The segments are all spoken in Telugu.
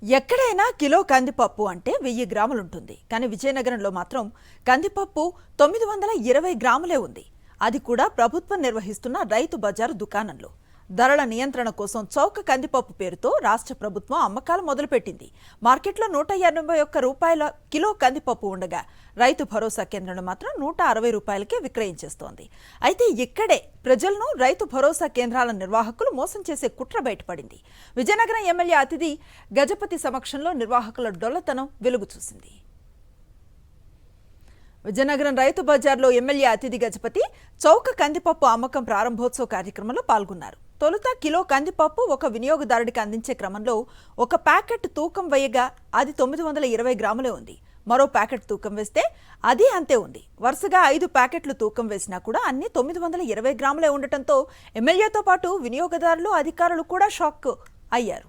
ఎక్కడైనా కిలో కందిపప్పు అంటే 1000 గ్రాములు ఉంటుంది. కానీ విజయనగరంలో మాత్రం కందిపప్పు 920 గ్రాములే ఉంది. అది కూడా ప్రభుత్వం నిర్వహిస్తున్న రైతు బజారు దుకాణంలో. ధరల నియంత్రణ కోసం చౌక కందిపప్పు పేరుతో రాష్ట్ర ప్రభుత్వం అమ్మకాలు మొదలుపెట్టింది. మార్కెట్లో 181 రూపాయల కిలో కందిపప్పు ఉండగా రైతు భరోసా కేంద్రంలో మాత్రం 160 రూపాయలకే విక్రయించేస్తోంది. అయితే ఇక్కడే ప్రజలను రైతు భరోసా కేంద్రాల నిర్వాహకులు మోసం చేసే కుట్ర బయటపడింది. విజయనగరం ఎమ్మెల్యే అతిథి గజపతి సమక్షంలో నిర్వాహకుల డొల్లతనం వెలుగు చూసింది. విజయనగరం రైతు బజార్లో ఎమ్మెల్యే అతిథి గజపతి చౌక కందిపప్పు అమ్మకం ప్రారంభోత్సవ కార్యక్రమంలో పాల్గొన్నారు. తొలుత కిలో కందిపప్పు ఒక వినియోగదారుడికి అందించే క్రమంలో ఒక ప్యాకెట్ తూకం వేయగా అది 920 గ్రాములే ఉంది. మరో ప్యాకెట్ తూకం వేస్తే అది అంతే ఉంది. వరుసగా 5 ప్యాకెట్లు తూకం వేసినా కూడా అన్ని 920 గ్రాములే ఉండటంతో ఎమ్మెల్యేతో పాటు వినియోగదారులు, అధికారులు కూడా షాక్ అయ్యారు.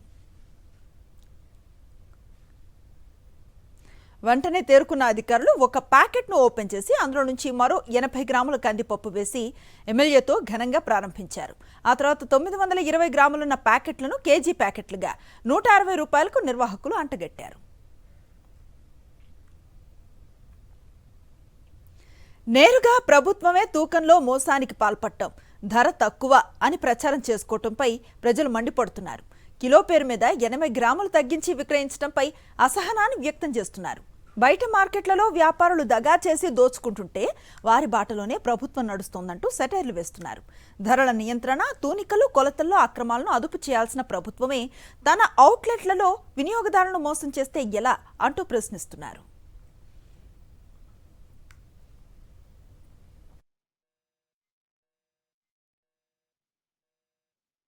వెంటనే తేరుకున్న అధికారులు ఒక ప్యాకెట్ను ఓపెన్ చేసి అందులో నుంచి మరో 80 గ్రాముల కందిపప్పు వేసి ఎమ్మెల్యేతో ఘనంగా ప్రారంభించారు. ఆ తర్వాత 920 గ్రాములున్న ప్యాకెట్లను కేజీ ప్యాకెట్లుగా 160 రూపాయలకు నిర్వాహకులు అంటగట్టారు. నేరుగా ప్రభుత్వమే తూకంలో మోసానికి పాల్పడటం, ధర తక్కువ అని ప్రచారం చేసుకోవటంపై ప్రజలు మండిపడుతున్నారు. కిలో పేరు మీద 80 గ్రాములు తగ్గించి విక్రయించడంపై అసహనాన్ని వ్యక్తం చేస్తున్నారు. బయట మార్కెట్లలో వ్యాపారులు దగా చేసి దోచుకుంటుంటే వారి బాటలోనే ప్రభుత్వం నడుస్తోందంటూ సెటైర్లు వేస్తున్నారు. ధరల నియంత్రణ, తూనికలు, కొలతల్లో అక్రమాలను అదుపు చేయాల్సిన ప్రభుత్వమే తన అవుట్లెట్లలో వినియోగదారులను మోసం చేస్తే ఎలా అంటూ ప్రశ్నిస్తున్నారు.